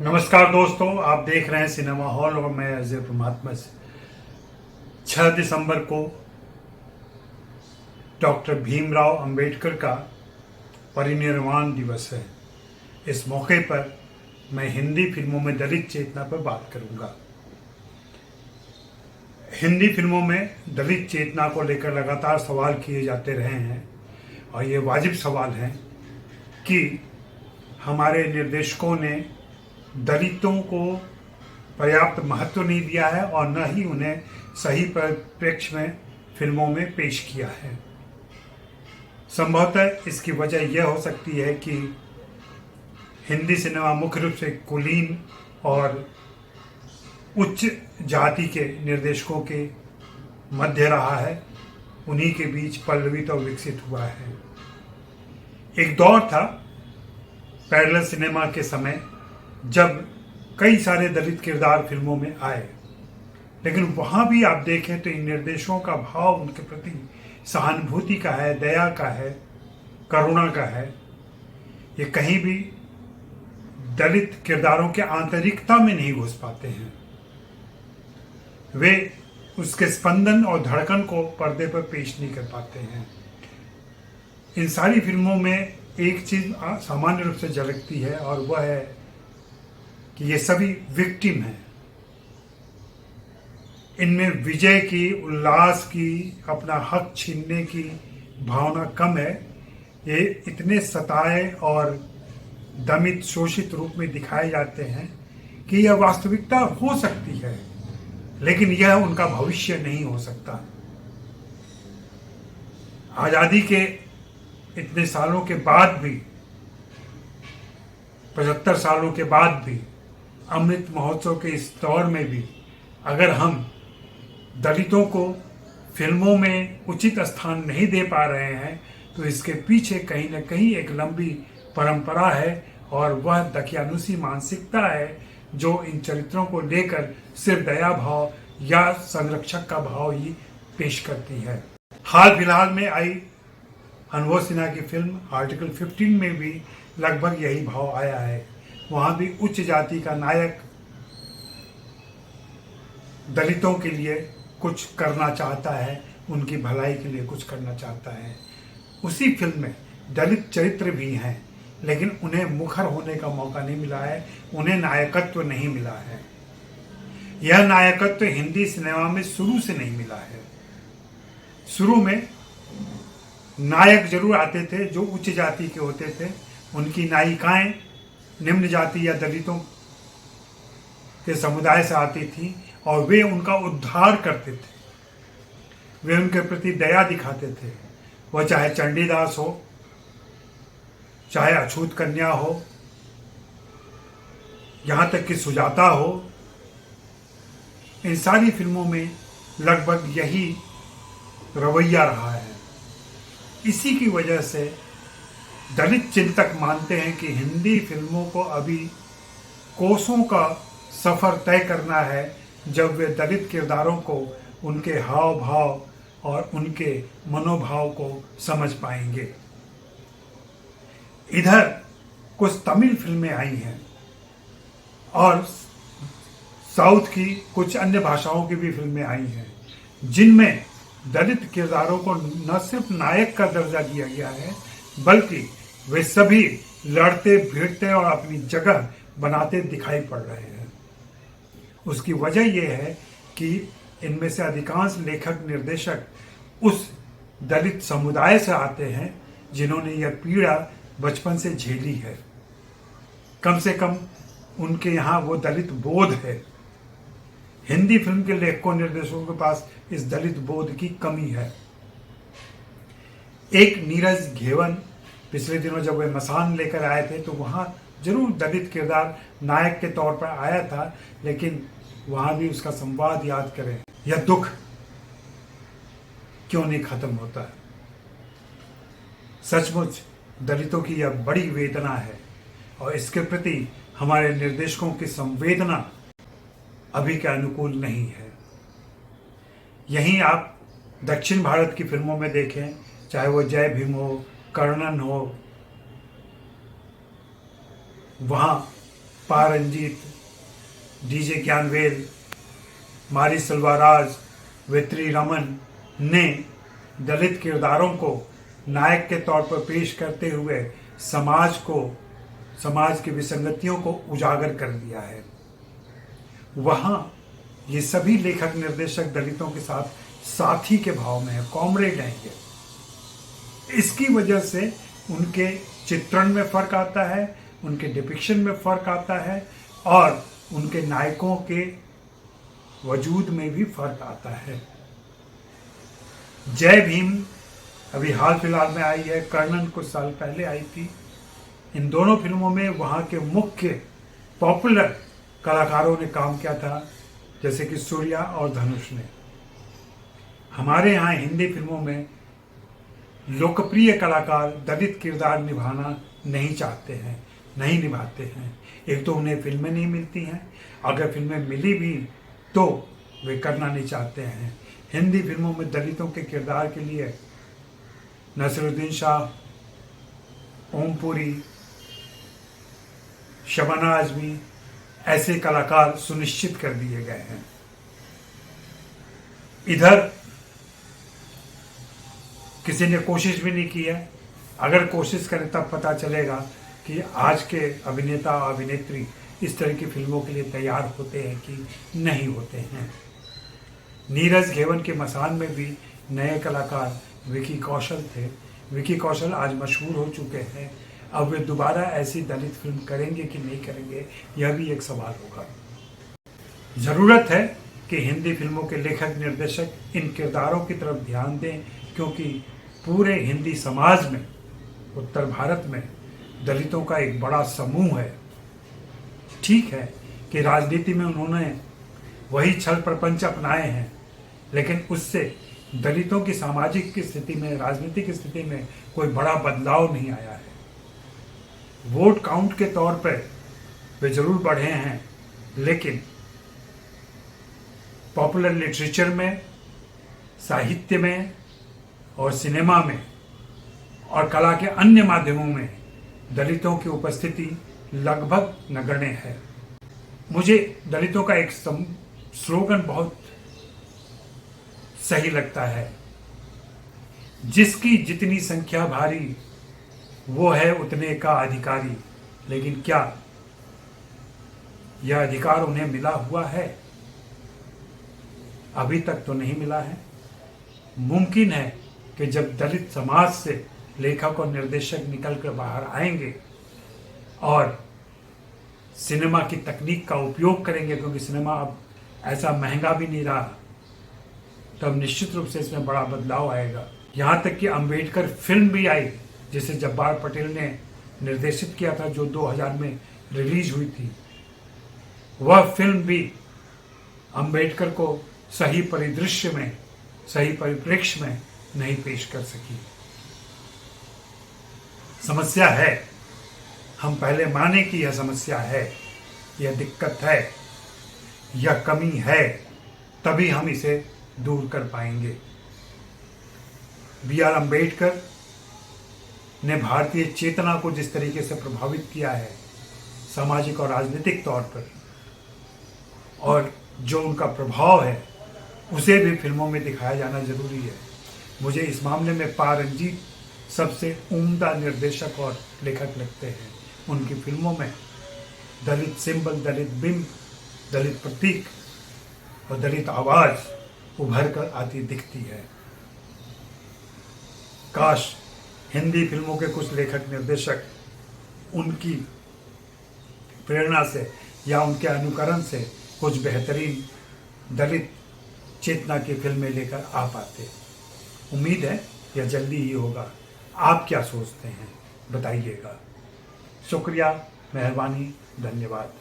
नमस्कार दोस्तों, आप देख रहे हैं सिनेमा हॉल और मैं अजय परमात्मा से। 6 दिसंबर को डॉक्टर भीमराव अंबेडकर का परिनिर्वाण दिवस है। इस मौके पर मैं हिंदी फिल्मों में दलित चेतना पर बात करूंगा। हिंदी फिल्मों में दलित चेतना को लेकर लगातार सवाल किए जाते रहे हैं और ये वाजिब सवाल हैं कि हमारे निर्देशकों ने दलितों को पर्याप्त महत्व नहीं दिया है और न ही उन्हें सही परिप्रेक्ष्य में फिल्मों में पेश किया है। संभवतः इसकी वजह यह हो सकती है कि हिंदी सिनेमा मुख्य रूप से कुलीन और उच्च जाति के निर्देशकों के मध्य रहा है, उन्हीं के बीच पल्लवित और विकसित हुआ है। एक दौर था पैरेलल सिनेमा के समय जब कई सारे दलित किरदार फिल्मों में आए, लेकिन वहाँ भी आप देखें तो इन निर्देशकों का भाव उनके प्रति सहानुभूति का है, दया का है, करुणा का है। ये कहीं भी दलित किरदारों के आंतरिकता में नहीं घुस पाते हैं। वे उसके स्पंदन और धड़कन को पर्दे पर पेश नहीं कर पाते हैं। इन सारी फिल्मों में एक चीज सामान्य रूप से झलकती है और वह है कि ये सभी विक्टिम हैं। इनमें विजय की, उल्लास की, अपना हक छीनने की भावना कम है। ये इतने सताए और दमित, शोषित रूप में दिखाए जाते हैं कि यह वास्तविकता हो सकती है, लेकिन यह उनका भविष्य नहीं हो सकता। आजादी के इतने सालों के बाद भी, 75 सालों के बाद भी, अमृत महोत्सव के इस दौर में भी अगर हम दलितों को फिल्मों में उचित स्थान नहीं दे पा रहे हैं तो इसके पीछे कहीं न कहीं एक लंबी परंपरा है और वह दकियानुसी मानसिकता है जो इन चरित्रों को लेकर सिर्फ दया भाव या संरक्षक का भाव ही पेश करती है। हाल फिलहाल में आई अनुभव सिन्हा की फिल्म आर्टिकल 15 में भी लगभग यही भाव आया है। वहां भी उच्च जाति का नायक दलितों के लिए कुछ करना चाहता है, उनकी भलाई के लिए कुछ करना चाहता है। उसी फिल्म में दलित चरित्र भी हैं, लेकिन उन्हें मुखर होने का मौका नहीं मिला है, उन्हें नायकत्व नहीं मिला है। यह नायकत्व हिंदी सिनेमा में शुरू से नहीं मिला है। शुरू में नायक जरूर आते थे जो उच्च जाति के होते थे, उनकी नायिकाएं निम्न जाति या दलितों के समुदाय से आती थी और वे उनका उद्धार करते थे, वे उनके प्रति दया दिखाते थे। वह चाहे चंडीदास हो, चाहे अछूत कन्या हो, यहां तक कि सुजाता हो। इन सारी फिल्मों में लगभग यही रवैया रहा है। इसी की वजह से दलित चिंतक मानते हैं कि हिंदी फिल्मों को अभी कोसों का सफर तय करना है जब वे दलित किरदारों को, उनके हाव भाव और उनके मनोभाव को समझ पाएंगे। इधर कुछ तमिल फिल्में आई हैं और साउथ की कुछ अन्य भाषाओं की भी फिल्में आई हैं जिनमें दलित किरदारों को न सिर्फ नायक का दर्जा दिया गया है, बल्कि वे सभी लड़ते भिड़ते और अपनी जगह बनाते दिखाई पड़ रहे हैं। उसकी वजह यह है कि इनमें से अधिकांश लेखक निर्देशक उस दलित समुदाय से आते हैं जिन्होंने यह पीड़ा बचपन से झेली है। कम से कम उनके यहाँ वो दलित बोध है। हिंदी फिल्म के लेखकों निर्देशकों के पास इस दलित बोध की कमी है। एक नीरज घेवन पिछले दिनों जब वे मसान लेकर आए थे तो वहाँ जरूर दलित किरदार नायक के तौर पर आया था, लेकिन वहाँ भी उसका संवाद याद करें, यह दुख क्यों नहीं खत्म होता है। सचमुच दलितों की यह बड़ी वेदना है और इसके प्रति हमारे निर्देशकों की संवेदना अभी के अनुकूल नहीं है। यहीं आप दक्षिण भारत की फिल्मों में देखें, चाहे वो जय भीम हो, कर्णन हो, वहाँ पा रंजीत, डीजे ज्ञानवेल, मारी सेल्वराज, वेत्री रमन ने दलित किरदारों को नायक के तौर पर पेश करते हुए समाज की विसंगतियों को उजागर कर दिया है। वहाँ ये सभी लेखक निर्देशक दलितों के साथ साथी के भाव में है, कॉमरेड हैं ये। इसकी वजह से उनके चित्रण में फर्क आता है, उनके डिपिक्शन में फर्क आता है और उनके नायकों के वजूद में भी फर्क आता है। जय भीम अभी हाल फिलहाल में आई है, कर्णन कुछ साल पहले आई थी। इन दोनों फिल्मों में वहाँ के मुख्य पॉपुलर कलाकारों ने काम किया था, जैसे कि सूर्या और धनुष ने। हमारे यहाँ हिंदी फिल्मों में लोकप्रिय कलाकार दलित किरदार निभाना नहीं चाहते हैं, नहीं निभाते हैं। एक तो उन्हें फिल्में नहीं मिलती हैं, अगर फिल्में मिली भी तो वे करना नहीं चाहते हैं। हिंदी फिल्मों में दलितों के किरदार के लिए नसीरुद्दीन शाह, ओमपुरी, शबाना आजमी ऐसे कलाकार सुनिश्चित कर दिए गए हैं। इधर किसी ने कोशिश भी नहीं की है। अगर कोशिश करें तब पता चलेगा कि आज के अभिनेता और अभिनेत्री इस तरह की फिल्मों के लिए तैयार होते हैं कि नहीं होते हैं। नीरज घेवन के मसान में भी नए कलाकार विकी कौशल थे। विकी कौशल आज मशहूर हो चुके हैं। अब वे दोबारा ऐसी दलित फिल्म करेंगे कि नहीं करेंगे, यह भी एक सवाल होगा। ज़रूरत है कि हिंदी फिल्मों के लेखक निर्देशक इन किरदारों की तरफ ध्यान दें, क्योंकि पूरे हिंदी समाज में, उत्तर भारत में दलितों का एक बड़ा समूह है। ठीक है कि राजनीति में उन्होंने वही छल प्रपंच अपनाए हैं, लेकिन उससे दलितों की सामाजिक की स्थिति में, राजनीतिक स्थिति में कोई बड़ा बदलाव नहीं आया है। वोट काउंट के तौर पर वे जरूर बढ़े हैं, लेकिन पॉपुलर लिटरेचर में, साहित्य में और सिनेमा में और कला के अन्य माध्यमों में दलितों की उपस्थिति लगभग नगण्य है। मुझे दलितों का एक स्लोगन बहुत सही लगता है, जिसकी जितनी संख्या भारी वो है उतने का अधिकारी। लेकिन क्या यह अधिकार उन्हें मिला हुआ है? अभी तक तो नहीं मिला है। मुमकिन है कि जब दलित समाज से लेखक और निर्देशक निकल कर बाहर आएंगे और सिनेमा की तकनीक का उपयोग करेंगे, क्योंकि सिनेमा अब ऐसा महंगा भी नहीं रहा, तब निश्चित रूप से इसमें बड़ा बदलाव आएगा। यहाँ तक कि अंबेडकर फिल्म भी आई, जिसे जब्बार पटेल ने निर्देशित किया था, जो 2000 में रिलीज हुई थी। वह फिल्म भी अंबेडकर को सही परिदृश्य में, सही परिप्रेक्ष्य में नहीं पेश कर सकी। समस्या है, हम पहले माने कि यह समस्या है, यह दिक्कत है, यह कमी है, तभी हम इसे दूर कर पाएंगे। B.R. अम्बेडकर ने भारतीय चेतना को जिस तरीके से प्रभावित किया है सामाजिक और राजनीतिक तौर पर, और जो उनका प्रभाव है उसे भी फिल्मों में दिखाया जाना जरूरी है। मुझे इस मामले में पा रंजीत सबसे उम्दा निर्देशक और लेखक लगते हैं। उनकी फिल्मों में दलित सिंबल, दलित बिंब, दलित प्रतीक और दलित आवाज उभर कर आती दिखती है। काश हिंदी फिल्मों के कुछ लेखक निर्देशक उनकी प्रेरणा से या उनके अनुकरण से कुछ बेहतरीन दलित चेतना की फिल्में लेकर आ पाते। उम्मीद है यह जल्दी ही होगा। आप क्या सोचते हैं बताइएगा। शुक्रिया, मेहरबानी, धन्यवाद।